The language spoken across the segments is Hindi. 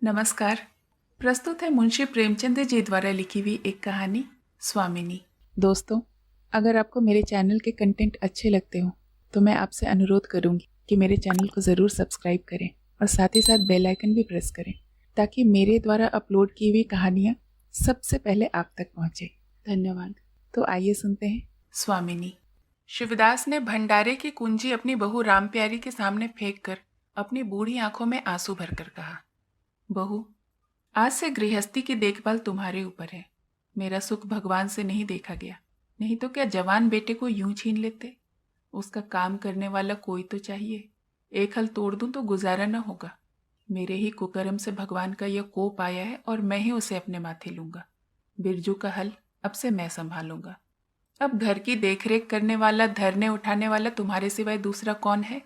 नमस्कार। प्रस्तुत है मुंशी प्रेमचंद जी द्वारा लिखी हुई एक कहानी स्वामिनी। दोस्तों, अगर आपको मेरे चैनल के कंटेंट अच्छे लगते हो तो मैं आपसे अनुरोध करूंगी कि मेरे चैनल को ज़रूर सब्सक्राइब करें और साथ ही साथ बेल आइकन भी प्रेस करें ताकि मेरे द्वारा अपलोड की हुई कहानियाँ सबसे पहले आप तक पहुँचे। धन्यवाद। तो आइए सुनते हैं स्वामिनी। शिवदास ने भंडारे की कुंजी अपनी बहू राम प्यारी के सामने फेंक कर अपनी बूढ़ी आंखों में आंसू भरकर कहा, बहू, आज से गृहस्थी की देखभाल तुम्हारे ऊपर है। मेरा सुख भगवान से नहीं देखा गया, नहीं तो क्या जवान बेटे को यूं छीन लेते। उसका काम करने वाला कोई तो चाहिए। एक हल तोड़ दूं तो गुजारा न होगा। मेरे ही कुकर्म से भगवान का यह कोप आया है और मैं ही उसे अपने माथे लूंगा। बिरजू का हल अब से मैं संभालूंगा। अब घर की देखरेख करने वाला, धरने उठाने वाला तुम्हारे सिवाय दूसरा कौन है।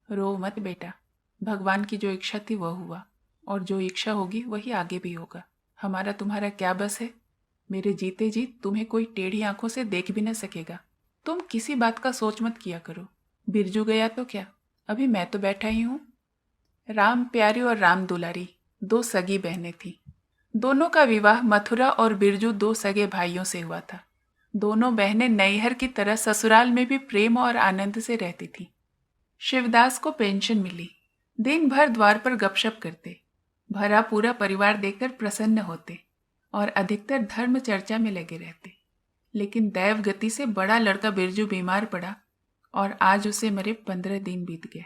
रो मत बेटा, भगवान की जो इच्छा थी वह हुआ, और जो इच्छा होगी वही आगे भी होगा। हमारा तुम्हारा क्या बस है। मेरे जीते जी तुम्हें कोई टेढ़ी आंखों से देख भी न सकेगा। तुम किसी बात का सोच मत किया करो। बिरजू गया तो क्या, अभी मैं तो बैठा ही हूं। राम प्यारी और राम दुलारी दो सगी बहनें थीं। दोनों का विवाह मथुरा और बिरजू दो सगे भाइयों से हुआ था। दोनों बहनें नैहर की तरह ससुराल में भी प्रेम और आनंद से रहती थीं। शिवदास को पेंशन मिली। दिन भर द्वार पर गपशप करते, भरा पूरा परिवार देखकर प्रसन्न होते और अधिकतर धर्म चर्चा में लगे रहते। लेकिन दैव गति से बड़ा लड़का बिरजू बीमार पड़ा और आज उसे मरे 15 दिन बीत गए।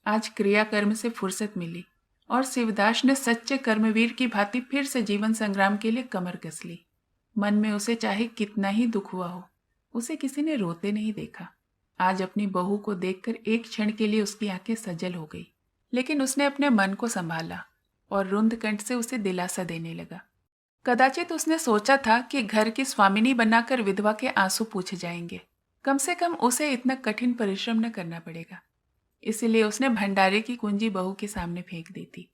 आज क्रियाकर्म से फुर्सत मिली और शिवदास ने सच्चे कर्मवीर की भांति फिर से जीवन संग्राम के लिए कमर कस ली। मन में उसे चाहे कितना ही दुख हुआ हो, उसे किसी ने रोते नहीं देखा। आज अपनी बहू को देखकर एक क्षण के लिए उसकी आंखें सजल हो गई, लेकिन उसने अपने मन को संभाला और रुंध कंठ से उसे दिलासा देने लगा। कदाचित उसने सोचा था कि घर की स्वामिनी बनाकर विधवा के आंसू पूछ जाएंगे। कम से कम उसे इतना कठिन परिश्रम न करना पड़ेगा। इसीलिए उसने भंडारे की कुंजी बहू के सामने फेंक दी थी।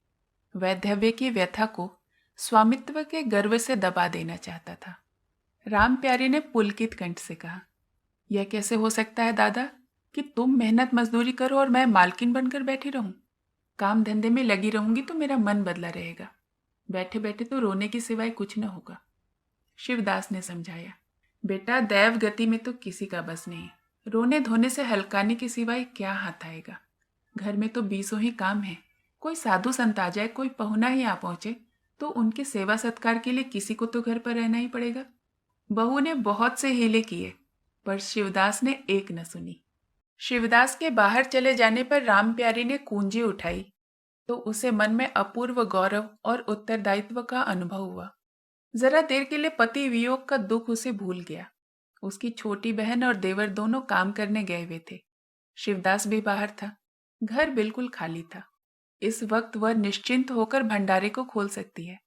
वैधव्य की व्यथा को स्वामित्व के गर्व से दबा देना चाहता था। राम प्यारी ने पुलकित कंठ से कहा, यह कैसे हो सकता है दादा कि तुम मेहनत मजदूरी करो और मैं मालकिन बनकर बैठी रहूं। काम धंधे में लगी रहूंगी तो मेरा मन बदला रहेगा। बैठे बैठे तो रोने के सिवाय कुछ न होगा। शिवदास ने समझाया, बेटा, दैव गति में तो किसी का बस नहीं। रोने धोने से हल्काने के सिवाय क्या हाथ आएगा। घर में तो 20 ही काम है। कोई साधु संत आ जाए, कोई पहुना ही आ पहुंचे तो उनके सेवा सत्कार के लिए किसी को तो घर पर रहना ही पड़ेगा। बहू ने बहुत से हीले किए, पर शिवदास ने एक न सुनी। शिवदास के बाहर चले जाने पर राम प्यारी ने कुंजी उठाई तो उसे मन में अपूर्व गौरव और उत्तरदायित्व का अनुभव हुआ। जरा देर के लिए पति वियोग का दुख उसे भूल गया। उसकी छोटी बहन और देवर दोनों काम करने गए हुए थे। शिवदास भी बाहर था। घर बिल्कुल खाली था। इस वक्त वह निश्चिंत होकर भंडारे को खोल सकती है।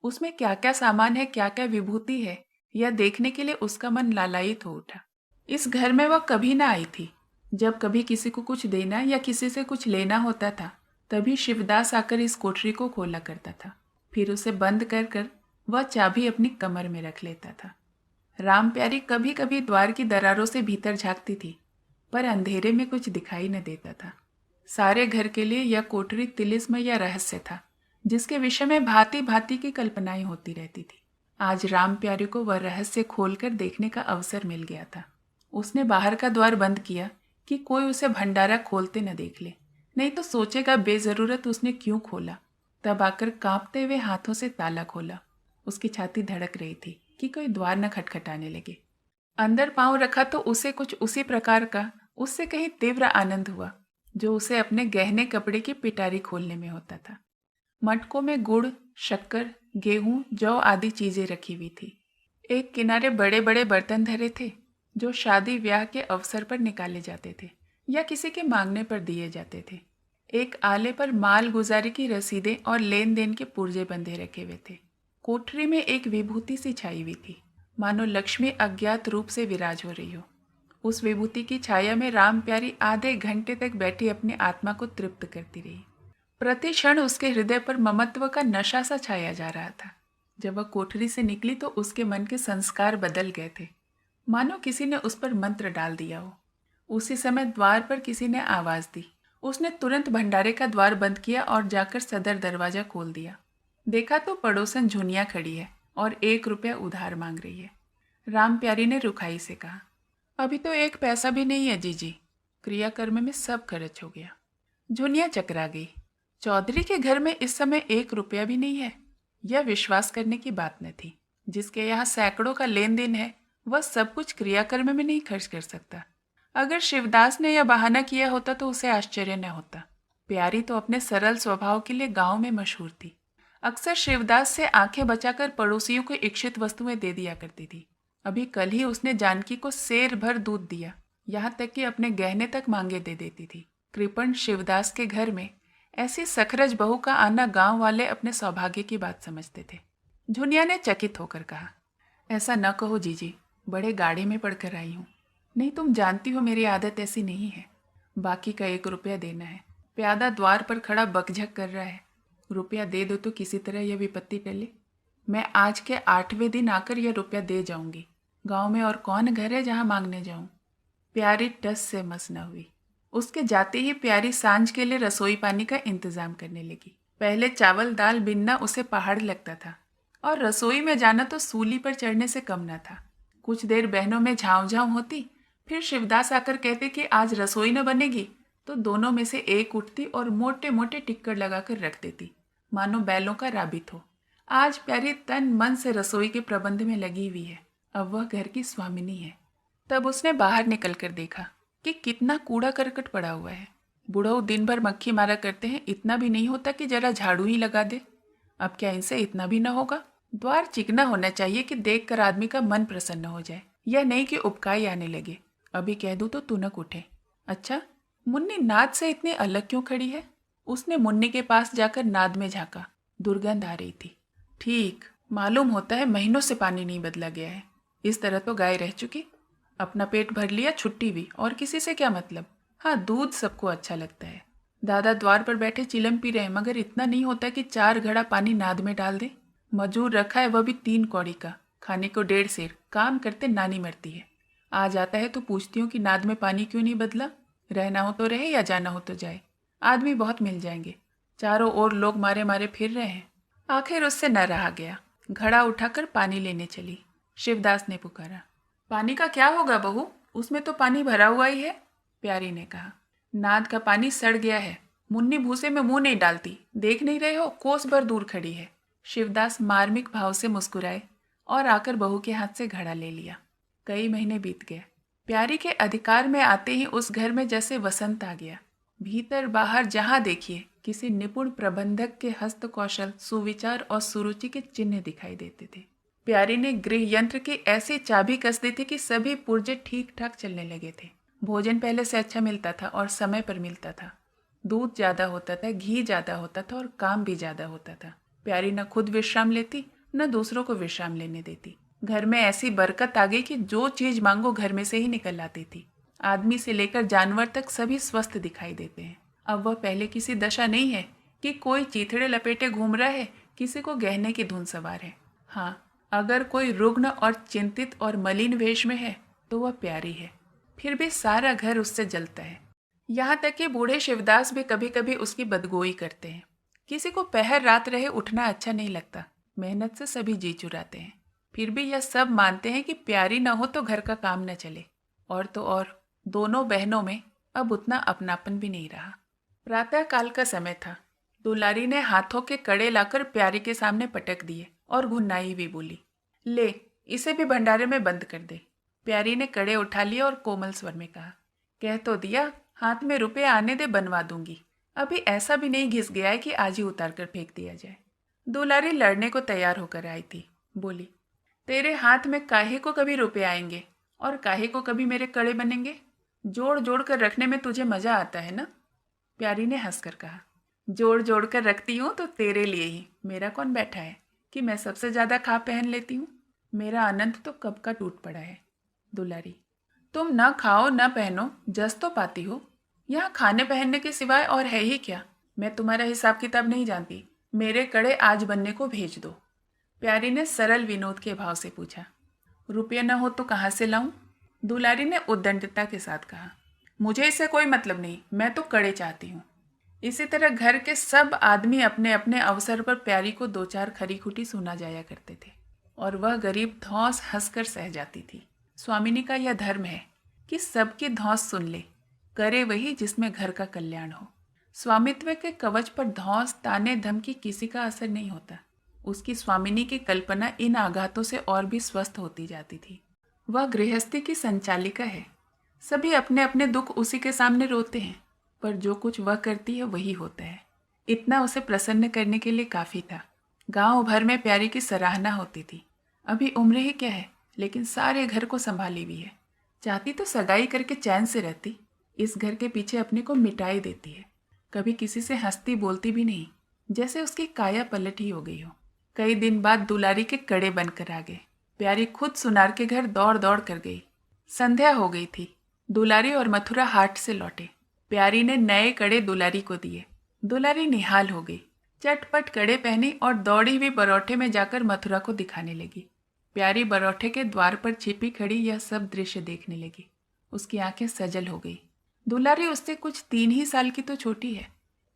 उसमें क्या क्या सामान है, क्या क्या विभूति है, यह देखने के लिए उसका मन लालायित हो उठा। इस घर में वह कभी ना आई थी। जब कभी किसी को कुछ देना या किसी से कुछ लेना होता था, तभी शिवदास आकर इस कोठरी को खोला करता था। फिर उसे बंद कर कर वह चाबी अपनी कमर में रख लेता था। राम प्यारी कभी कभी द्वार की दरारों से भीतर झांकती थी, पर अंधेरे में कुछ दिखाई न देता था। सारे घर के लिए यह कोठरी तिलिस्म या रहस्य था, जिसके विषय में भांति भांति की कल्पनाएं होती रहती थी। आज राम प्यारी को वह रहस्य खोलकर देखने का अवसर मिल गया था। उसने बाहर का द्वार बंद किया कि कोई उसे भंडारा खोलते न देख ले, नहीं तो सोचेगा बेजरूरत उसने क्यों खोला। तब आकर कांपते हुए हाथों से ताला खोला। उसकी छाती धड़क रही थी कि कोई द्वार न खटखटाने लगे। अंदर पांव रखा तो उसे कुछ उसी प्रकार का, उससे कहीं तीव्र आनंद हुआ जो उसे अपने गहने कपड़े की पिटारी खोलने में होता था। मटकों में गुड़, शक्कर, गेहूं, जौ आदि चीजें रखी हुई थी। एक किनारे बड़े बड़े बर्तन धरे थे जो शादी ब्याह के अवसर पर निकाले जाते थे या किसी के मांगने पर दिए जाते थे। एक आले पर माल गुजारी की रसीदें और लेन देन के पुर्जे बंधे रखे हुए थे। कोठरी में एक विभूति सी छाई हुई थी, मानो लक्ष्मी अज्ञात रूप से विराज हो रही हो। उस विभूति की छाया में राम प्यारी आधे घंटे तक बैठी अपनी आत्मा को तृप्त करती रही। प्रति क्षण उसके हृदय पर ममत्व का नशा सा छाया जा रहा था। जब वह कोठरी से निकली तो उसके मन के संस्कार बदल गए थे, मानो किसी ने उस पर मंत्र डाल दिया हो। उसी समय द्वार पर किसी ने आवाज दी। उसने तुरंत भंडारे का द्वार बंद किया और जाकर सदर दरवाजा खोल दिया। देखा तो पड़ोसन झुनिया खड़ी है और 1 रुपया उधार मांग रही है। राम प्यारी ने रुखाई से कहा, अभी तो 1 पैसा भी नहीं है जीजी, क्रियाकर्म में सब खर्च हो गया। झुनिया चकरा गई। चौधरी के घर में इस समय 1 रुपया भी नहीं है। यह विश्वास करने की बात न थी। जिसके यहाँ सैकड़ों का लेन देन है वह सब कुछ क्रियाकर्म में नहीं खर्च कर सकता। अगर शिवदास ने यह बहाना किया होता तो उसे आश्चर्य न होता। प्यारी तो अपने सरल स्वभाव के लिए गांव में मशहूर थी। अक्सर शिवदास से आंखें बचाकर पड़ोसियों को इच्छित वस्तुएं दे दिया करती थी। अभी कल ही उसने जानकी को सेर भर दूध दिया, यहाँ तक कि अपने गहने तक मांगे दे देती थी। कृपण शिवदास के घर में ऐसी सखरज बहू का आना गांव वाले अपने सौभाग्य की बात समझते थे। झुनिया ने चकित होकर कहा, ऐसा न कहो जीजी, बड़े गाढ़े में पड़कर आई हूँ। नहीं, तुम जानती हो मेरी आदत ऐसी नहीं है। बाकी का 1 रुपया देना है। प्यादा द्वार पर खड़ा बकझक कर रहा है। रुपया दे दो तो किसी तरह यह विपत्ति टले। मैं आज के 8वें दिन आकर यह रुपया दे जाऊंगी। गांव में और कौन घर है जहां मांगने जाऊं। प्यारी टस से मस न हुई। उसके जाते ही प्यारी सांझ के लिए रसोई पानी का इंतजाम करने लगी। पहले चावल दाल बिनना उसे पहाड़ लगता था और रसोई में जाना तो सूली पर चढ़ने से कम न था। कुछ देर बहनों में झाँव झाँव होती, फिर शिवदास आकर कहते कि आज रसोई न बनेगी, तो दोनों में से एक उठती और मोटे मोटे टिक्कर लगाकर रख देती, मानो बैलों का राबित हो। आज प्यारी तन मन से रसोई के प्रबंध में लगी हुई है। अब वह घर की स्वामिनी है। तब उसने बाहर निकलकर देखा कि कितना कूड़ा करकट पड़ा हुआ है। बुढ़ऊ दिन भर मक्खी मारा करते हैं, इतना भी नहीं होता कि जरा झाड़ू ही लगा दे। अब क्या इनसे इतना भी न होगा? द्वार चिकना होना चाहिए कि देखकर आदमी का मन प्रसन्न हो जाए, यह नहीं कि उपकाई आने लगे। अभी कह दूं तो तुनक उठे। अच्छा, मुन्नी नाद से इतनी अलग क्यों खड़ी है? उसने मुन्नी के पास जाकर नाद में झांका। दुर्गंध आ रही थी। ठीक, मालूम होता है महीनों से पानी नहीं बदला गया है। इस तरह तो गाय रह चुकी। अपना पेट भर लिया, छुट्टी भी, और किसी से क्या मतलब। हाँ, दूध सबको अच्छा लगता है। दादा द्वार पर बैठे चिलम पी रहे हैं, मगर इतना नहीं होता कि 4 घड़ा पानी नाद में डाल दे। मजूर रखा है, वह भी 3 कौड़ी का, खाने को 1.5 सेर। काम करते नानी मरती है। आ जाता है तो पूछती हूँ कि नाद में पानी क्यों नहीं बदला। रहना हो तो रहे या जाना हो तो जाए। आदमी बहुत मिल जाएंगे। चारों ओर लोग मारे मारे फिर रहे हैं। आखिर उससे न रहा गया। घड़ा उठाकर पानी लेने चली। शिवदास ने पुकारा, पानी का क्या होगा बहू, उसमें तो पानी भरा हुआ ही है। प्यारी ने कहा, नाद का पानी सड़ गया है। मुन्नी भूसे में मुंह नहीं डालती, देख नहीं रहे हो, कोस भर दूर खड़ी है। शिवदास मार्मिक भाव से मुस्कुराए और आकर बहू के हाथ से घड़ा ले लिया। कई महीने बीत गए। प्यारी के अधिकार में आते ही उस घर में जैसे वसंत आ गया। भीतर बाहर जहां देखिए किसी निपुण प्रबंधक के हस्त कौशल, सुविचार और सुरुचि के चिन्ह दिखाई देते थे। प्यारी ने गृह यंत्र की ऐसी चाबी कस दी थी कि सभी पुर्जे ठीक ठाक चलने लगे थे। भोजन पहले से अच्छा मिलता था और समय पर मिलता था। दूध ज्यादा होता था, घी ज्यादा होता था और काम भी ज्यादा होता था। प्यारी न खुद विश्राम लेती, न दूसरों को विश्राम लेने देती। घर में ऐसी बरकत आ गई कि जो चीज मांगो घर में से ही निकल आती थी। आदमी से लेकर जानवर तक सभी स्वस्थ दिखाई देते हैं। अब वह पहले किसी दशा नहीं है कि कोई चीथड़े लपेटे घूम रहा है, किसी को गहने की धुन सवार है। हाँ, अगर कोई रुग्ण और चिंतित और मलिन वेश में है तो वह प्यारी है। फिर भी सारा घर उससे जलता है। यहाँ तक कि बूढ़े शिवदास भी कभी कभी उसकी बदगोई करते हैं। किसी को पहर रात रहे उठना अच्छा नहीं लगता। मेहनत से सभी जी चुराते हैं। फिर भी यह सब मानते हैं कि प्यारी न हो तो घर का काम न चले। और तो और दोनों बहनों में अब उतना अपनापन भी नहीं रहा। प्रातः काल का समय था। दुलारी ने हाथों के कड़े लाकर प्यारी के सामने पटक दिए और घुन्नाई हुई बोली, ले, इसे भी भंडारे में बंद कर दे। प्यारी ने कड़े उठा लिए और कोमल स्वर में कहा, कह तो दिया, हाथ में रुपए आने दे, बनवा दूंगी। अभी ऐसा भी नहीं घिस गया है कि आज ही उतार कर फेंक दिया जाए। दुलारी लड़ने को तैयार होकर आई थी। बोली, तेरे हाथ में काहे को कभी रुपए आएंगे और काहे को कभी मेरे कड़े बनेंगे। जोड़ जोड़ कर रखने में तुझे मजा आता है ना। प्यारी ने हंसकर कहा, जोड़ जोड़ कर रखती हूँ तो तेरे लिए ही। मेरा कौन बैठा है कि मैं सबसे ज्यादा खा पहन लेती हूँ। मेरा आनंद तो कब का टूट पड़ा है। दुलारी, तुम न खाओ न पहनो, जस तो पाती हो। यहाँ खाने पहनने के सिवाय और है ही क्या। मैं तुम्हारा हिसाब किताब नहीं जानती। मेरे कड़े आज बनने को भेज दो। प्यारी ने सरल विनोद के भाव से पूछा, रुपये न हो तो कहाँ से लाऊं। दुलारी ने उद्दंडता के साथ कहा, मुझे इससे कोई मतलब नहीं, मैं तो कड़े चाहती हूँ। इसी तरह घर के सब आदमी अपने अपने अवसर पर प्यारी को दो चार खरी खुटी सुना जाया करते थे और वह गरीब धौंस हंसकर सह जाती थी। स्वामिनी का यह धर्म है कि सबकी धौंस सुन ले, करे वही जिसमें घर का कल्याण हो। स्वामित्व के कवच पर धौंस ताने धमकी किसी का असर नहीं होता। उसकी स्वामिनी की कल्पना इन आघातों से और भी स्वस्थ होती जाती थी। वह गृहस्थी की संचालिका है। सभी अपने अपने दुख उसी के सामने रोते हैं, पर जो कुछ वह करती है वही होता है। इतना उसे प्रसन्न करने के लिए काफ़ी था। गांव भर में प्यारी की सराहना होती थी। अभी उम्र ही क्या है, लेकिन सारे घर को संभाली हुई है। चाहती तो सगाई करके चैन से रहती, इस घर के पीछे अपने को मिटाई देती है। कभी किसी से हंसती बोलती भी नहीं, जैसे उसकी काया पलट ही हो गई हो। कई दिन बाद दुलारी के कड़े बनकर आ गए। प्यारी खुद सुनार के घर दौड़ दौड़ कर गई। संध्या हो गई थी। दुलारी और मथुरा हाट से लौटे। प्यारी ने नए कड़े दुलारी को दिए। दुलारी निहाल हो गई, चटपट कड़े पहनी और दौड़ी हुई बरौठे में जाकर मथुरा को दिखाने लगी। प्यारी बरौठे के द्वार पर छिपी खड़ी यह सब दृश्य देखने लगी। उसकी आंखें सजल हो गई। दुलारी उससे कुछ 3 ही साल की तो छोटी है,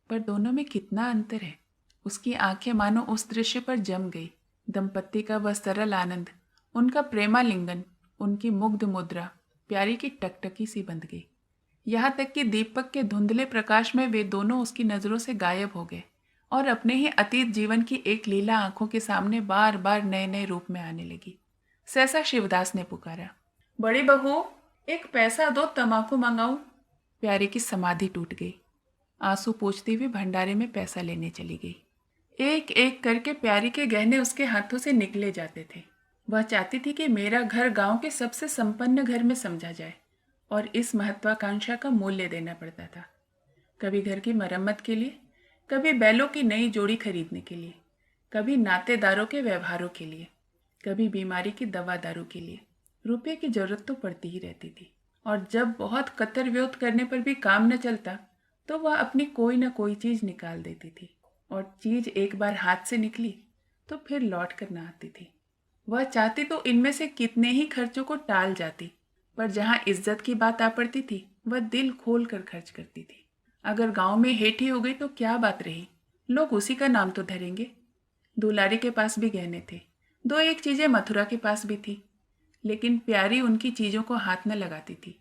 पर दोनों में कितना अंतर है। उसकी आंखें मानो उस दृश्य पर जम गई। दंपत्ति का वह सरल आनंद, उनका प्रेमालिंगन, उनकी मुग्ध मुद्रा प्यारी की टकटकी सी बंध गई। यहाँ तक कि दीपक के धुंधले प्रकाश में वे दोनों उसकी नज़रों से गायब हो गए और अपने ही अतीत जीवन की एक लीला आंखों के सामने बार बार नए नए रूप में आने लगी। सहसा शिवदास ने पुकारा, बड़ी बहू, एक पैसा दो, तमाकू मंगाऊं। प्यारी की समाधि टूट गई। आंसू पोंछती हुई भंडारे में पैसा लेने चली गई। एक एक करके प्यारी के गहने उसके हाथों से निकले जाते थे। वह चाहती थी कि मेरा घर गांव के सबसे संपन्न घर में समझा जाए, और इस महत्वाकांक्षा का मूल्य देना पड़ता था। कभी घर की मरम्मत के लिए, कभी बैलों की नई जोड़ी खरीदने के लिए, कभी नातेदारों के व्यवहारों के लिए, कभी बीमारी की दवा दारू के लिए। रुपये की जरूरत तो पड़ती ही रहती थी, और जब बहुत कतर व्योत करने पर भी काम न चलता तो वह अपनी कोई न कोई चीज निकाल देती थी, और चीज एक बार हाथ से निकली तो फिर लौट कर न आती थी। वह चाहती तो इनमें से कितने ही खर्चों को टाल जाती, पर जहाँ इज्जत की बात आ पड़ती थी वह दिल खोल कर खर्च करती थी। अगर गांव में हेठी हो गई तो क्या बात रही, लोग उसी का नाम तो धरेंगे। दुलारी के पास भी गहने थे, 2-1 चीजें मथुरा के पास भी थी, लेकिन प्यारी उनकी चीजों को हाथ न लगाती थी।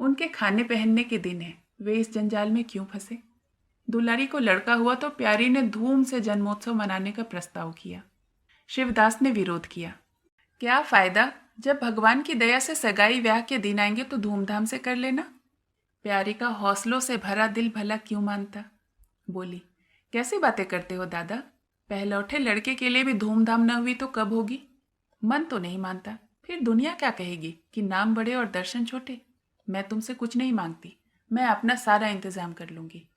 उनके खाने पहनने के दिन है, वे इस जंजाल में क्यों फंसे। दुलारी को लड़का हुआ तो प्यारी ने धूम से जन्मोत्सव मनाने का प्रस्ताव किया। शिवदास ने विरोध किया। क्या फायदा, जब भगवान की दया से सगाई ब्याह के दिन आएंगे तो धूमधाम से कर लेना। प्यारी का हौसलों से भरा दिल भला क्यों मानता। बोली, कैसी बातें करते हो दादा, पहलौठे लड़के के लिए भी धूमधाम न हुई तो कब होगी। मन तो नहीं मानता, फिर दुनिया क्या कहेगी कि नाम बड़े और दर्शन छोटे। मैं तुमसे कुछ नहीं मांगती, मैं अपना सारा इंतजाम कर लूंगी।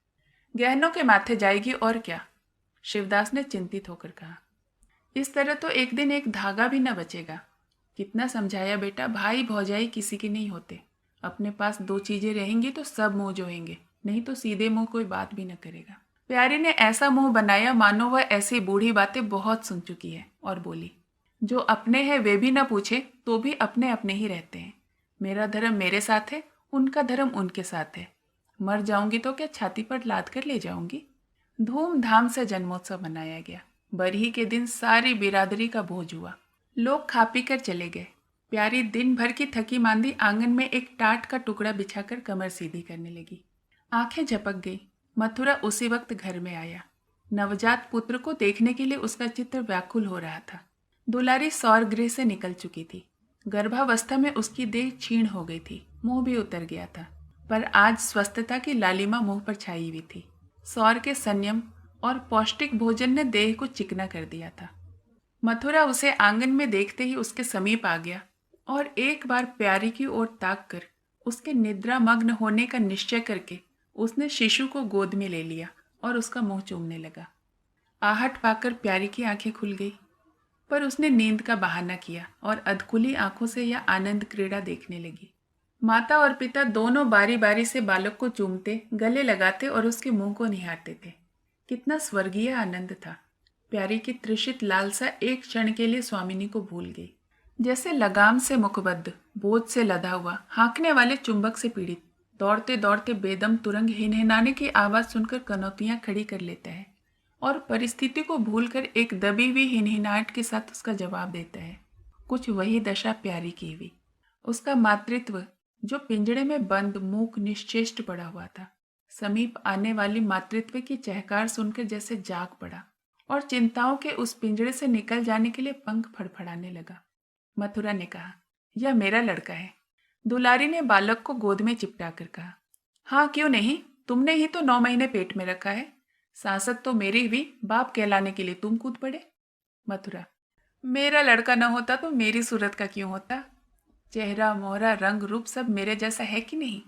गहनों के माथे जाएगी और क्या, शिवदास ने चिंतित होकर कहा। इस तरह तो एक दिन एक धागा भी न बचेगा। कितना समझाया बेटा, भाई भौजाई किसी के नहीं होते। अपने पास 2 चीजें रहेंगी तो सब मुंह जोएंगे, नहीं तो सीधे मुंह कोई बात भी न करेगा। प्यारी ने ऐसा मुंह बनाया मानो वह ऐसी बूढ़ी बातें बहुत सुन चुकी है, और बोली, जो अपने हैं वे भी न पूछे तो भी अपने अपने ही रहते हैं। मेरा धर्म मेरे साथ है, उनका धर्म उनके साथ है। मर जाऊंगी तो क्या छाती पर लाद कर ले जाऊंगी। धूमधाम से जन्मोत्सव मनाया गया। बरही के दिन सारी बिरादरी का भोज हुआ। लोग खा पी कर चले गए। प्यारी दिन भर की थकी मांदी आंगन में एक टाट का टुकड़ा बिछाकर कमर सीधी करने लगी। आंखें झपक गई। मथुरा उसी वक्त घर में आया। नवजात पुत्र को देखने के लिए उसका चित्त व्याकुल हो रहा था। दुलारी सौर गृह से निकल चुकी थी। गर्भावस्था में उसकी देह क्षीण हो गई थी, मुंह भी उतर गया था, पर आज स्वस्थता की लालिमा मुंह पर छाई हुई थी। सौर के संयम और पौष्टिक भोजन ने देह को चिकना कर दिया था। मथुरा उसे आंगन में देखते ही उसके समीप आ गया और एक बार प्यारी की ओर ताक कर उसके निद्रा मग्न होने का निश्चय करके उसने शिशु को गोद में ले लिया और उसका मुंह चूमने लगा। आहट पाकर प्यारी की आंखें खुल गई, पर उसने नींद का बहाना किया और अधखुली आंखों से यह आनंद क्रीड़ा देखने लगी। माता और पिता दोनों बारी बारी से बालक को चूमते, गले लगाते और उसके मुंह को निहारते थे। कितना स्वर्गीय आनंद था। प्यारी की तृषित लालसा एक क्षण के लिए स्वामिनी को भूल गई। जैसे लगाम से मुखबद्ध, बोझ से लदा हुआ, हाँकने वाले चुंबक से पीड़ित, दौड़ते दौड़ते बेदम तुरंग हिनहिनाने की आवाज़ सुनकर कनौतियाँ खड़ी कर लेता है और परिस्थिति को भूलकर एक दबी हुई हिनहिनाहट के साथ उसका जवाब देता है। कुछ वही दशा प्यारी की हुई। उसका मातृत्व जो पिंजड़े में बंद मूक निश्चेष्ट पड़ा हुआ था, समीप आने वाली मातृत्व की चहकार सुनकर जैसे जाग पड़ा और चिंताओं के उस पिंजड़े से निकल जाने के लिए पंख फड़फड़ाने लगा। मथुरा ने कहा, यह मेरा लड़का है। दुलारी ने बालक को गोद में चिपटा कर कहा, हाँ क्यों नहीं, तुमने ही तो 9 महीने पेट में रखा है। सांसद तो मेरी हुई, बाप कहलाने के लिए तुम कूद पड़े। मथुरा, मेरा लड़का न होता तो मेरी सूरत का क्यों होता? चेहरा मोहरा रंग रूप सब मेरे जैसा है कि नहीं?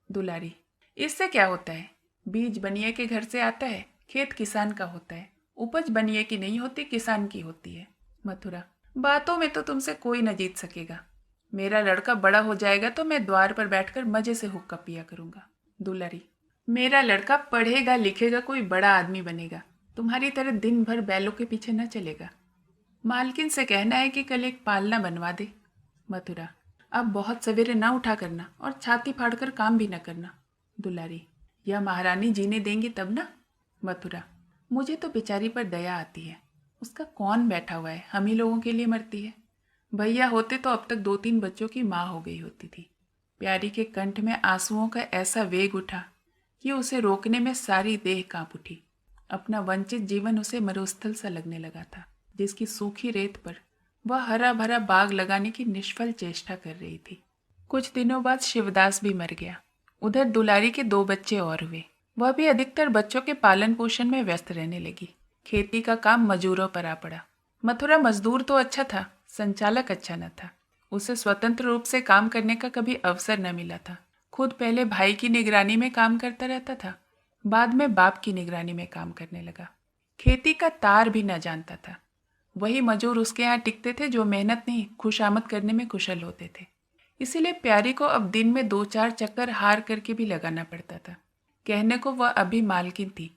दुलारी, इससे क्या होता है? बीज बनिए के घर से आता है, खेत किसान का होता है, उपज बनिए की नहीं होती, किसान की होती है। मथुरा, बातों में तो तुमसे कोई न जीत सकेगा। मेरा लड़का बड़ा हो जाएगा तो मैं द्वार पर बैठकर मजे से हुक्का पिया करूंगा। दुलारी, मेरा लड़का पढ़ेगा लिखेगा, कोई बड़ा आदमी बनेगा, तुम्हारी तरह दिन भर बैलों के पीछे न चलेगा। मालकिन से कहना है कि कल एक पालना बनवा दे। मथुरा, अब बहुत सवेरे ना उठा करना और छाती फाड़कर काम भी न करना। दुलारी, यह महारानी जीने देंगी तब ना। मथुरा, मुझे तो बेचारी पर दया आती है। उसका कौन बैठा हुआ है, हम ही लोगों के लिए मरती है। भैया होते तो अब तक 2-3 बच्चों की माँ हो गई होती थी। प्यारी के कंठ में आंसुओं का ऐसा वेग उठा कि उसे रोकने में सारी देह कांप उठी। अपना वंचित जीवन उसे मरुस्थल सा लगने लगा था, जिसकी सूखी रेत पर वह हरा भरा बाग लगाने की निष्फल चेष्टा कर रही थी। कुछ दिनों बाद शिवदास भी मर गया। उधर दुलारी के 2 बच्चे और हुए। वह भी अधिकतर बच्चों के पालन पोषण में व्यस्त रहने लगी। खेती का काम मजूरों पर आ पड़ा। मथुरा मजदूर तो अच्छा था, संचालक अच्छा न था। उसे स्वतंत्र रूप से काम करने का कभी अवसर न मिला था। खुद पहले भाई की निगरानी में काम करता रहता था, बाद में बाप की निगरानी में काम करने लगा। खेती का तार भी न जानता था। वही मजूर उसके यहाँ टिकते थे जो मेहनत नहीं खुशामद करने में कुशल होते थे। इसीलिए प्यारी को अब दिन में 2-4 चक्कर हार करके भी लगाना पड़ता था। कहने को वह अभी मालकिन थी,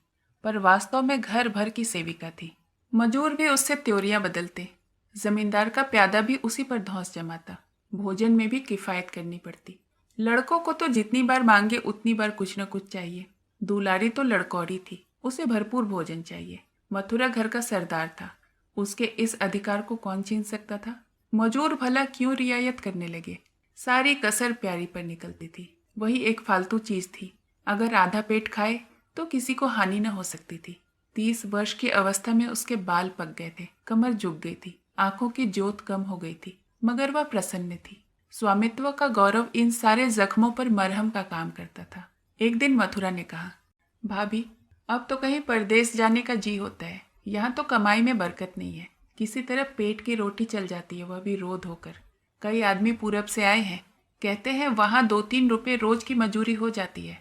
पर वास्तव में घर भर की सेविका थी। मजूर भी उससे त्योरियां बदलते, जमींदार का प्यादा भी उसी पर धौंस जमाता। भोजन में भी किफायत करनी पड़ती। लड़कों को तो जितनी बार मांगे उतनी बार कुछ न कुछ चाहिए। दुलारी तो लड़कौड़ी थी, उसे भरपूर भोजन चाहिए। मथुरा घर का सरदार था, उसके इस अधिकार को कौन छीन सकता था? मजूर भला क्यों रियायत करने लगे? सारी कसर प्यारी पर निकलती थी। वही एक फालतू चीज थी, अगर आधा पेट खाए तो किसी को हानि न हो सकती थी। 30 वर्ष की अवस्था में उसके बाल पक गए थे, कमर झुक गई थी, आंखों की ज्योत कम हो गई थी, मगर वह प्रसन्न थी। स्वामित्व का गौरव इन सारे जख्मों पर मरहम का काम करता था। एक दिन मथुरा ने कहा, भाभी अब तो कहीं परदेश जाने का जी होता है। यहाँ तो कमाई में बरकत नहीं है, किसी तरह पेट की रोटी चल जाती है, वह भी रोध होकर। कई आदमी पूरब से आए हैं, कहते हैं वहाँ 2-3 रुपये रोज की मजूरी हो जाती है।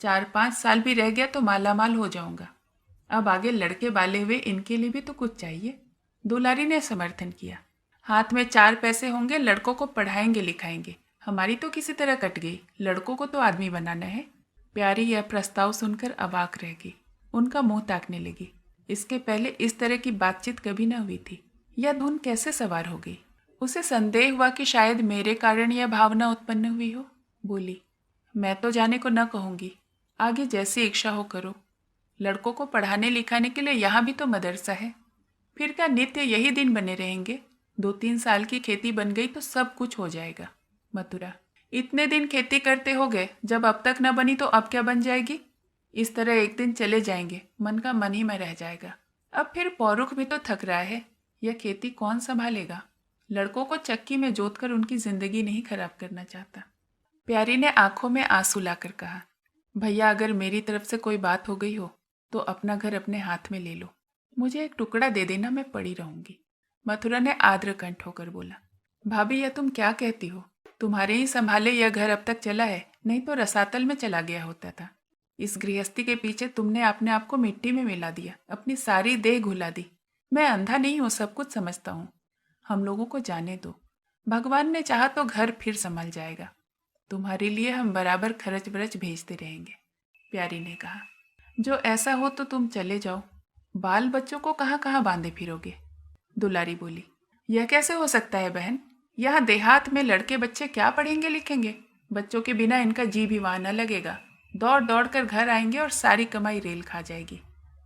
4-5 साल भी रह गया तो मालामाल हो जाऊंगा। अब आगे लड़के बाले हुए, इनके लिए भी तो कुछ चाहिए। दुलारी ने समर्थन किया, हाथ में 4 पैसे होंगे, लड़कों को पढ़ाएंगे लिखाएंगे। हमारी तो किसी तरह कट गई, लड़कों को तो आदमी बनाना है। प्यारी यह प्रस्ताव सुनकर अवाक रह गई, उनका मुंह ताकने लगी। इसके पहले इस तरह की बातचीत कभी न हुई थी। यह धुन कैसे सवार हो गई? उसे संदेह हुआ कि शायद मेरे कारण यह भावना उत्पन्न हुई हो। बोली, मैं तो जाने को न कहूँगी, आगे जैसी इच्छा हो करो। लड़कों को पढ़ाने लिखाने के लिए यहाँ भी तो मदरसा है। फिर क्या नित्य यही दिन बने रहेंगे? 2-3 साल की खेती बन गई तो सब कुछ हो जाएगा। मथुरा, इतने दिन खेती करते हो गए, जब अब तक न बनी तो अब क्या बन जाएगी? इस तरह एक दिन चले जाएंगे, मन का मन ही में रह जाएगा। अब फिर पौरुख भी तो थक रहा है, यह खेती कौन संभालेगा? लड़कों को चक्की में जोतकर उनकी जिंदगी नहीं खराब करना चाहता। प्यारी ने आंखों में आंसू लाकर कहा, भैया अगर मेरी तरफ से कोई बात हो गई हो तो अपना घर अपने हाथ में ले लो, मुझे एक टुकड़ा दे देना, मैं पड़ी रहूंगी। मथुरा ने आर्द्र कंठ होकर बोला, भाभी यह तुम क्या कहती हो? तुम्हारे ही संभाले यह घर अब तक चला है, नहीं तो रसातल में चला गया होता था। इस गृहस्थी के पीछे तुमने अपने आप को मिट्टी में मिला दिया, अपनी सारी देह घुला दी। मैं अंधा नहीं हूँ, सब कुछ समझता हूँ। हम लोगों को जाने दो, भगवान ने चाहा तो घर फिर संभल जाएगा। तुम्हारे लिए हम बराबर खर्च बरच भेजते रहेंगे। प्यारी ने कहा, जो ऐसा हो तो तुम चले जाओ, बाल बच्चों को कहाँ कहाँ बांधे फिरोगे? दुलारी बोली, यह कैसे हो सकता है बहन? यहाँ देहात में लड़के बच्चे क्या पढ़ेंगे लिखेंगे? बच्चों के बिना इनका जी भी वहाँ न लगेगा। दौड़ दौड़ कर घर आएंगे और सारी कमाई रेल खा जाएगी।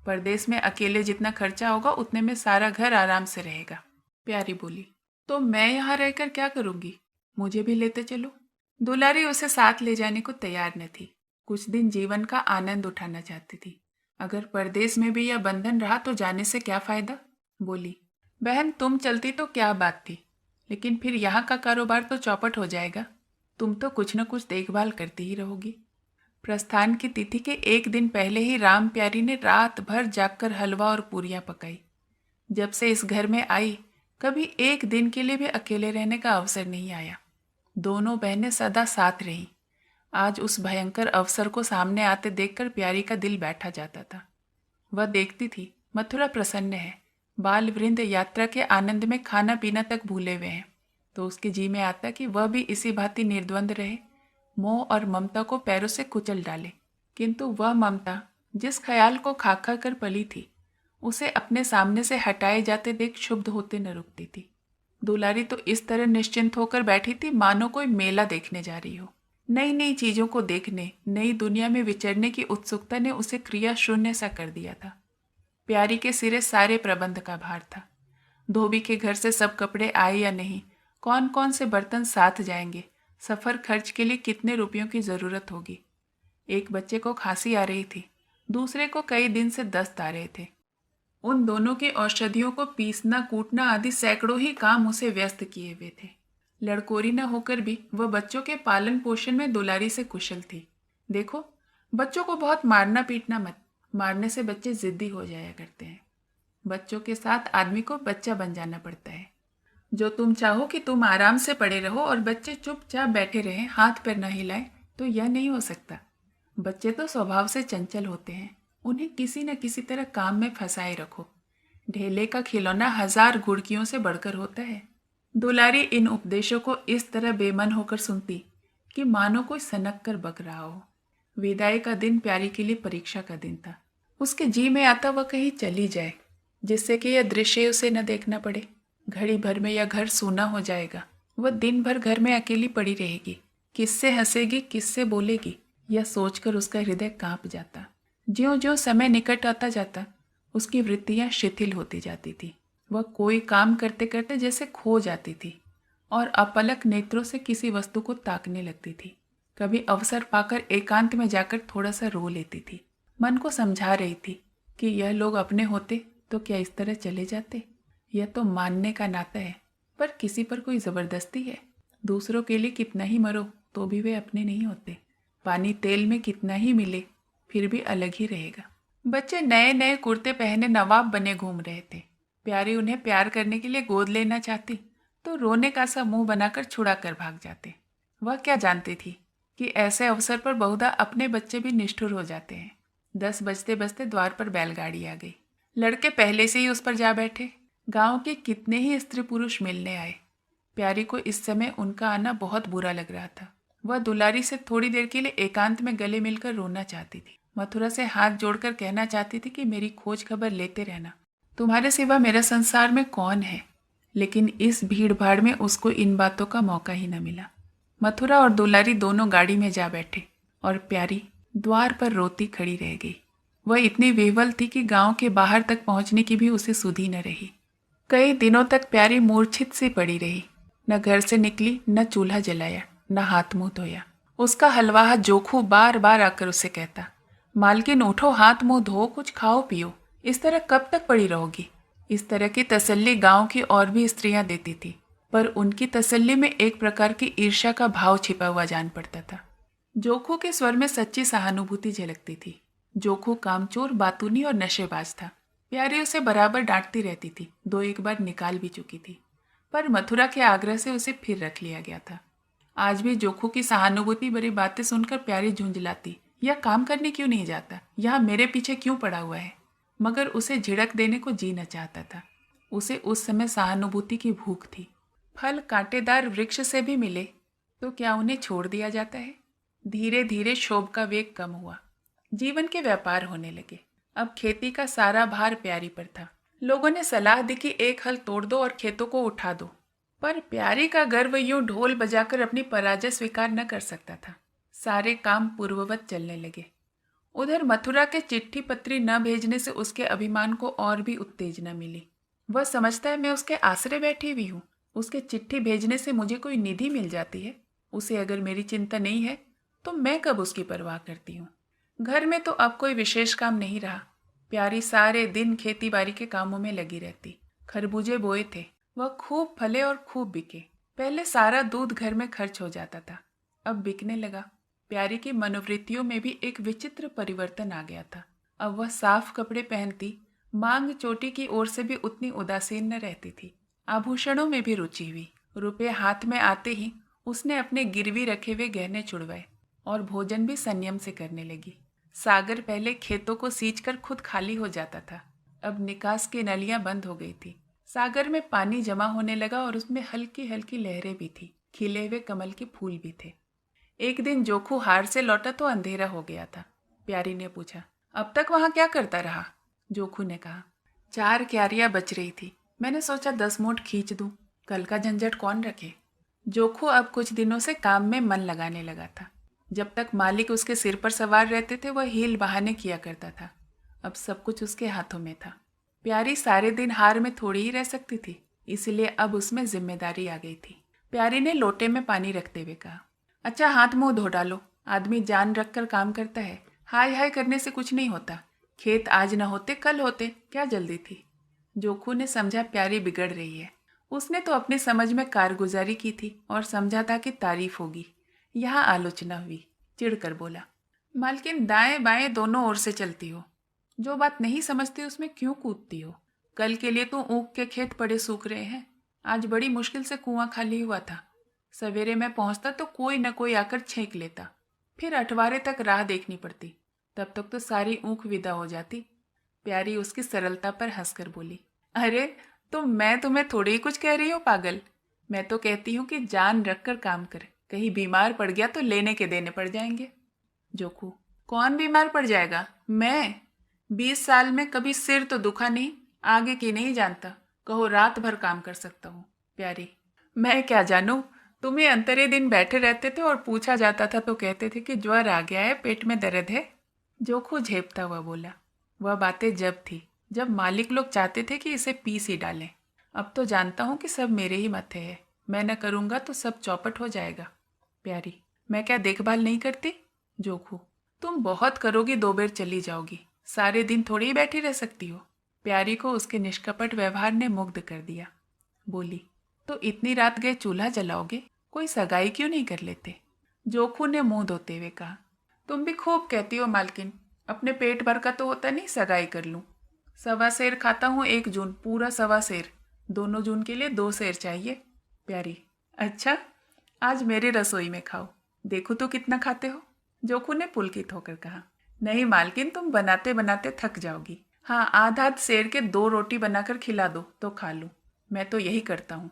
परदेश में अकेले जितना खर्चा होगा उतने में सारा घर आराम से रहेगा। प्यारी बोली, तो मैं यहाँ रहकर क्या करूँगी? मुझे भी लेते चलो। दुलारी उसे साथ ले जाने को तैयार न थी। कुछ दिन जीवन का आनंद उठाना चाहती थी। अगर परदेश में भी यह बंधन रहा तो जाने से क्या फायदा? बोली, बहन तुम चलती तो क्या बात थी, लेकिन फिर यहाँ का कारोबार तो चौपट हो जाएगा। तुम तो कुछ न कुछ देखभाल करती ही रहोगी। प्रस्थान की तिथि के एक दिन पहले ही राम प्यारी ने रात भर जागकर हलवा और पूरियां पकाई। जब से इस घर में आई कभी एक दिन के लिए भी अकेले रहने का अवसर नहीं आया। दोनों बहनें सदा साथ रहीं। आज उस भयंकर अवसर को सामने आते देखकर प्यारी का दिल बैठा जाता था। वह देखती थी मथुरा प्रसन्न है, बाल वृंद यात्रा के आनंद में खाना पीना तक भूले हुए हैं, तो उसके जी में आता कि वह भी इसी भांति निर्द्वंद रहे, मोह और ममता को पैरों से कुचल डाले। किंतु वह ममता जिस ख्याल को खा खा कर पली थी, उसे अपने सामने से हटाए जाते देख क्षुब्ध होते न रुकती थी। दुलारी तो इस तरह निश्चिंत होकर बैठी थी मानो कोई मेला देखने जा रही हो। नई नई चीजों को देखने, नई दुनिया में विचरने की उत्सुकता ने उसे क्रिया शून्य सा कर दिया था। प्यारी के सिरे सारे प्रबंध का भार था। धोबी के घर से सब कपड़े आए या नहीं, कौन कौन से बर्तन साथ जाएंगे, सफर खर्च के लिए कितने रुपयों की जरूरत होगी। एक बच्चे को खांसी आ रही थी, दूसरे को कई दिन से दस्त आ रहे थे। उन दोनों की औषधियों को पीसना कूटना आदि सैकड़ों ही काम उसे व्यस्त किए हुए थे। लड़कोरी न होकर भी वह बच्चों के पालन पोषण में दुलारी से कुशल थी। देखो, बच्चों को बहुत मारना पीटना मत, मारने से बच्चे जिद्दी हो जाया करते हैं। बच्चों के साथ आदमी को बच्चा बन जाना पड़ता है। जो तुम चाहो कि तुम आराम से पड़े रहो और बच्चे चुपचाप बैठे रहें, हाथ पैर न हिलाएं, तो यह नहीं हो सकता। बच्चे तो स्वभाव से चंचल होते हैं, उन्हें किसी न किसी तरह काम में फंसाए रखो। ढेले का खिलौना 1000 घुड़कियों से बढ़कर होता है। दुलारी इन उपदेशों को इस तरह बेमन होकर सुनती कि मानो कोई सनक कर बक रहा हो। विदाई का दिन प्यारी के लिए परीक्षा का दिन था। उसके जी में आता वह कहीं चली जाए, जिससे कि यह दृश्य उसे न देखना पड़े। घड़ी भर में यह घर सूना हो जाएगा। वह दिन भर घर में अकेली पड़ी रहेगी। किससे हंसेगी, किससे बोलेगी, यह सोचकर उसका हृदय कांप जाता। ज्यों ज्यों समय निकट आता जाता, उसकी वृत्तियां शिथिल होती जाती थी। वह कोई काम करते करते जैसे खो जाती थी और अपलक नेत्रों से किसी वस्तु को ताकने लगती थी। कभी अवसर पाकर एकांत में जाकर थोड़ा सा रो लेती थी। मन को समझा रही थी कि यह लोग अपने होते तो क्या इस तरह चले जाते। यह तो मानने का नाता है, पर किसी पर कोई ज़बरदस्ती है। दूसरों के लिए कितना ही मरो तो भी वे अपने नहीं होते। पानी तेल में कितना ही मिले फिर भी अलग ही रहेगा। बच्चे नए नए कुर्ते पहने नवाब बने घूम रहे थे। प्यारी उन्हें प्यार करने के लिए गोद लेना चाहती तो रोने का सा मुंह बनाकर छुड़ा कर भाग जाते। वह क्या जानती थी कि ऐसे अवसर पर बहुधा अपने बच्चे भी निष्ठुर हो जाते हैं। 10 बजते बजते द्वार पर बैलगाड़ी आ गई। लड़के पहले से ही उस पर जा बैठे। गांव के कितने ही स्त्री पुरुष मिलने आए। प्यारी को इस समय उनका आना बहुत बुरा लग रहा था। वह दुलारी से थोड़ी देर के लिए एकांत में गले मिलकर रोना चाहती थी। मथुरा से हाथ जोड़कर कहना चाहती थी कि मेरी खोज खबर लेते रहना, तुम्हारे सिवा मेरा संसार में कौन है। लेकिन इस भीड़ भाड़ में उसको इन बातों का मौका ही न मिला। मथुरा और दुलारी दोनों गाड़ी में जा बैठे और प्यारी द्वार पर रोती खड़ी रह गई। वह इतनी विह्वल थी कि गांव के बाहर तक पहुंचने की भी उसे सुधि न रही। कई दिनों तक प्यारी मूर्छित सी पड़ी रही। न घर से निकली, न चूल्हा जलाया, न हाथ मुंह धोया। उसका हलवाहा जोखू बार बार आकर उसे कहता, मालकिन उठो, हाथ मुंह धो, कुछ खाओ पियो। इस तरह कब तक पड़ी रहोगी। इस तरह की तसल्ली गांव की और भी स्त्रियां देती थी, पर उनकी तसल्ली में एक प्रकार की ईर्ष्या का भाव छिपा हुआ जान पड़ता था। जोखू के स्वर में सच्ची सहानुभूति झलकती थी। जोखू कामचोर, बातूनी और नशेबाज था। प्यारी उसे बराबर डांटती रहती थी, 2-1 बार निकाल भी चुकी थी, पर मथुरा के आग्रह से उसे फिर रख लिया गया था। आज भी जोखू की सहानुभूति भरी बातें सुनकर प्यारी झुंझलाती, यह काम करने क्यों नहीं जाता, यहाँ मेरे पीछे क्यों पड़ा हुआ है। मगर उसे झिड़क देने को जी न चाहता था। उसे उस समय सहानुभूति की भूख थी। फल कांटेदार वृक्ष से भी मिले तो क्या उन्हें छोड़ दिया जाता है। धीरे धीरे क्षोभ का वेग कम हुआ। जीवन के व्यापार होने लगे। अब खेती का सारा भार प्यारी पर था। लोगों ने सलाह दी कि एक हल तोड़ दो और खेतों को उठा दो, पर प्यारी का गर्व यूं ढोल बजाकर अपनी पराजय स्वीकार न कर सकता था। सारे काम पूर्ववत चलने लगे। उधर मथुरा के चिट्ठी पत्री न भेजने से उसके अभिमान को और भी उत्तेजना मिली। वह समझता है मैं उसके आसरे बैठी हुई हूँ। उसके चिट्ठी भेजने से मुझे कोई निधि मिल जाती है। उसे अगर मेरी चिंता नहीं है तो मैं कब उसकी परवाह करती हूँ। घर में तो अब कोई विशेष काम नहीं रहा। प्यारी सारे दिन खेती बाड़ी के कामों में लगी रहती। खरबूजे बोए थे, वह खूब फले और खूब बिके। पहले सारा दूध घर में खर्च हो जाता था, अब बिकने लगा। प्यारी की मनोवृत्तियों में भी एक विचित्र परिवर्तन आ गया था। अब वह साफ कपड़े पहनती, मांग चोटी की ओर से भी उतनी उदासीन न रहती थी। आभूषणों में भी रुचि हुई। रुपये हाथ में आते ही उसने अपने गिरवी रखे हुए गहने छुड़वाए और भोजन भी संयम से करने लगी। सागर पहले खेतों को सींचकर खुद खाली हो जाता था, अब निकास की नलियां बंद हो गई थी। सागर में पानी जमा होने लगा और उसमें हल्की हल्की लहरें भी थी। खिले हुए कमल के फूल भी थे। एक दिन जोखू हार से लौटा तो अंधेरा हो गया था। प्यारी ने पूछा, अब तक वहां क्या करता रहा? जोखू ने कहा, 4 क्यारियां बच रही थी, मैंने सोचा 10 मूठ खींच दूं, कल का झंझट कौन रखे। जोखू अब कुछ दिनों से काम में मन लगाने लगा था। जब तक मालिक उसके सिर पर सवार रहते थे वह हील बहाने किया करता था। अब सब कुछ उसके हाथों में था। प्यारी सारे दिन हार में थोड़ी ही रह सकती थी, इसलिए अब उसमें जिम्मेदारी आ गई थी। प्यारी ने लोटे में पानी रखते हुए कहा, अच्छा हाथ मुंह धो डालो, आदमी जान रखकर काम करता है, हाय हाय करने से कुछ नहीं होता। खेत आज न होते कल होते, क्या जल्दी थी। जोखू ने समझा प्यारी बिगड़ रही है। उसने तो अपनी समझ में कारगुजारी की थी और समझा था कि तारीफ होगी। यहाँ आलोचना हुई। चिढ़कर बोला, मालकिन दाएं बाएं दोनों ओर से चलती हो, जो बात नहीं समझती उसमें क्यों कूदती हो। कल के लिए तो ऊख के खेत पड़े सूख रहे हैं, आज बड़ी मुश्किल से कुआं खाली हुआ था। सवेरे मैं पहुंचता तो कोई न कोई आकर छेंक लेता, फिर अठवारे तक राह देखनी पड़ती, तब तक तो सारी ऊख विदा हो जाती। प्यारी उसकी सरलता पर हंसकर बोली, अरे तो मैं तुम्हें थोड़ी ही कुछ कह रही हूँ पागल। मैं तो कहती हूँ कि जान रख कर काम कर, कहीं बीमार पड़ गया तो लेने के देने पड़ जाएंगे। जोखू, कौन बीमार पड़ जाएगा? मैं 20 साल में कभी सिर तो दुखा नहीं, आगे की नहीं जानता, कहो रात भर काम कर सकता हूँ। प्यारी, मैं क्या जानूं, तुम्हें अंतरे दिन बैठे रहते थे और पूछा जाता था तो कहते थे कि ज्वर आ गया है, पेट में दर्द है। जोखू झेपता हुआ बोला, वह बातें जब थी जब मालिक लोग चाहते थे कि इसे पीस ही डालें। अब तो जानता हूँ कि सब मेरे ही मत्थे है, मैं न करूँगा तो सब चौपट हो जाएगा। प्यारी, मैं क्या देखभाल नहीं करती? जोखू, तुम बहुत करोगी 2 बेर चली जाओगी, सारे दिन थोड़ी ही बैठी रह सकती हो। प्यारी को उसके निष्कपट व्यवहार ने मुग्ध कर दिया। बोली, तो इतनी रात गए चूल्हा जलाओगे, कोई सगाई क्यों नहीं कर लेते? जोखू ने मुंह धोते हुए कहा, तुम भी खूब कहती हो मालकिन, अपने पेट भर का तो होता नहीं सगाई कर लूं। 1.25 सेर खाता हूँ 1 जून, पूरा 1.25 सेर, दोनों जून के लिए 2 सेर चाहिए। प्यारी, अच्छा आज मेरी रसोई में खाओ, देखो तो कितना खाते हो। जोखू ने पुलकित होकर कहा, नहीं मालकिन, तुम बनाते बनाते थक जाओगी। हाँ, आध सेर के 2 रोटी बनाकर खिला दो तो खा लूँ। मैं तो यही करता हूँ,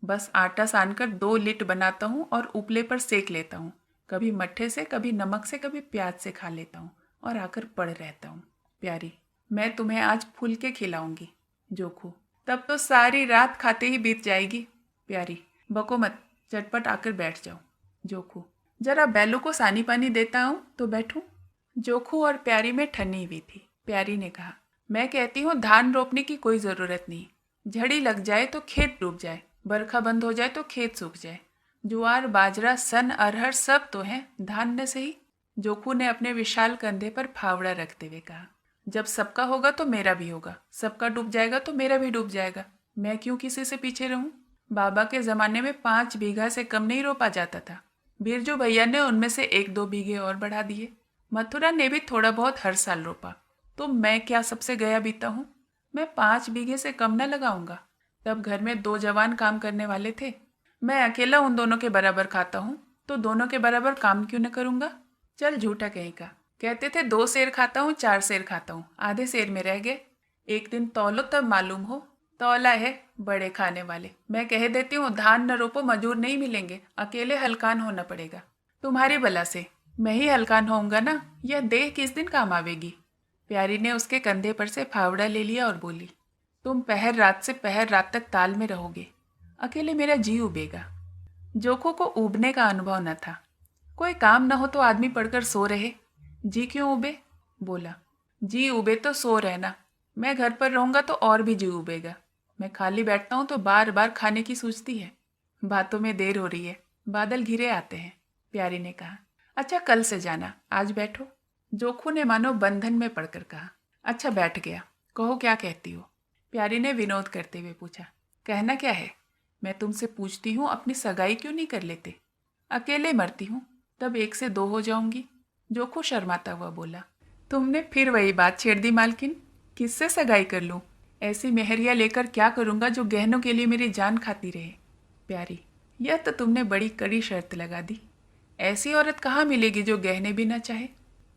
बस आटा सानकर 2 लिट बनाता हूँ और उपले पर सेक लेता हूँ, कभी मट्ठे से, कभी नमक से, कभी प्याज से खा लेता हूँ और आकर पड़ रहता हूँ। प्यारी, मैं तुम्हें आज फूल के खिलाऊंगी। जोखू, तब तो सारी रात खाते ही बीत जाएगी। प्यारी, बको मत, चटपट आकर बैठ जाओ। जोखू, जरा बैलों को सानी पानी देता हूँ तो बैठूं। जोखू और प्यारी में ठनी हुई थी। प्यारी ने कहा, मैं कहती हूँ धान रोपने की कोई ज़रूरत नहीं, झड़ी लग जाए तो खेत डूब जाए, बरखा बंद हो जाए तो खेत सूख जाए, ज्वार बाजरा सन अरहर सब तो हैं, धान न सही। जोखू ने अपने विशाल कंधे पर फावड़ा रखते हुए कहा, जब सबका होगा तो मेरा भी होगा, सबका डूब जाएगा तो मेरा भी डूब जाएगा, मैं क्यों किसी से पीछे रहूं। बाबा के ज़माने में 5 बीघा से कम नहीं रोपा जाता था, बिरजू भैया ने उनमें से 1-2 बीघे और बढ़ा दिए। मथुरा ने भी थोड़ा बहुत हर साल रोपा, तो मैं क्या सबसे गया बीता हूँ? मैं 5 बीघे से कम न लगाऊंगा। तब घर में 2 जवान काम करने वाले थे, मैं अकेला उन दोनों के बराबर खाता हूँ, तो दोनों के बराबर काम क्यों न करूँगा? चल झूठा कहीं का, कहते थे 2 सेर खाता हूँ 4 सेर खाता हूँ, आधे सेर में रह गए। एक दिन तौलो तब मालूम हो। तौला है बड़े खाने वाले। मैं कह देती हूँ धान न रोपो, मजूर नहीं मिलेंगे, अकेले हलकान होना पड़ेगा। तुम्हारी बला से मैं ही हलकान होऊंगा ना, यह देह किस दिन काम आवेगी। प्यारी ने उसके कंधे पर से फावड़ा ले लिया और बोली, तुम पहर रात से पहर रात तक ताल में रहोगे, अकेले मेरा जी उबेगा। जोखू को उबने का अनुभव न था। कोई काम न हो तो आदमी पढ़कर सो रहे, जी क्यों उबे? बोला, जी उबे तो सो रहना, मैं घर पर रहूंगा तो और भी जी उबेगा। मैं खाली बैठता हूँ तो बार बार खाने की सूझती है। बातों में देर हो रही है, बादल घिरे आते हैं, प्यारी ने कहा। अच्छा कल से जाना, आज बैठो। जोखू ने मानो बंधन में पड़कर कहा। अच्छा बैठ गया, कहो क्या कहती हो? प्यारी ने विनोद करते हुए पूछा। कहना क्या है? मैं तुमसे पूछती हूँ अपनी सगाई क्यों नहीं कर लेते? अकेले मरती हूँ, तब 1 से 2 हो जाऊंगी। जोखू शर्माता हुआ बोला। तुमने फिर वही बात छेड़ दी मालकिन, किससे सगाई कर लूँ? ऐसी मेहरिया लेकर क्या करूँगा जो गहनों के लिए मेरी जान खाती रहे? प्यारी, यह तो तुमने बड़ी कड़ी शर्त लगा दी। ऐसी औरत कहाँ मिलेगी जो गहने भी न चाहे?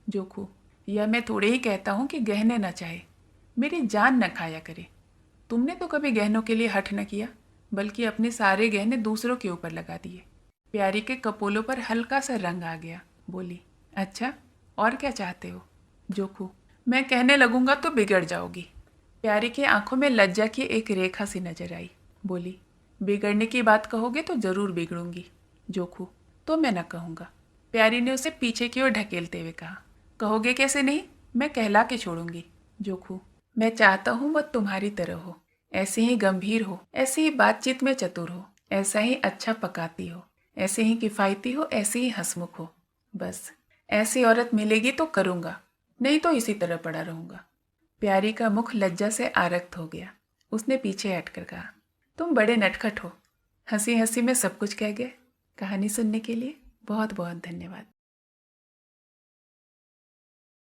जोखू, यह मैं थोड़े ही कहता हूँ कि गहने न चाहे, मेरी जान न खाया करे। तुमने तो कभी गहनों के लिए हठ न किया, बल्कि अपने सारे गहने दूसरों के ऊपर लगा दिए। प्यारी के कपोलों पर हल्का सा रंग आ गया। बोली, अच्छा और क्या चाहते हो? जोखू, मैं कहने लगूंगा तो बिगड़ जाओगी। प्यारी की आंखों में लज्जा की एक रेखा सी नजर आई। बोली, बिगड़ने की बात कहोगे तो जरूर बिगड़ूंगी। जोखू, तो मैं न कहूँगा। प्यारी ने उसे पीछे की ओर ढकेलते हुए कहा। कहोगे कैसे नहीं? मैं कहला के छोड़ूंगी। जोखू, मैं चाहता हूँ वह तुम्हारी तरह हो, ऐसी ही गंभीर हो, ऐसी ही बातचीत में चतुर हो, ऐसा ही अच्छा पकाती हो, ऐसे ही किफ़ायती हो, ऐसी ही हंसमुख हो। बस ऐसी औरत मिलेगी तो करूँगा, नहीं तो इसी तरह पड़ा रहूँगा। प्यारी का मुख लज्जा से आरक्त हो गया। उसने पीछे हटकर कहा, तुम बड़े नटखट हो। हंसी हंसी में सब कुछ कह गए। कहानी सुनने के लिए बहुत बहुत धन्यवाद।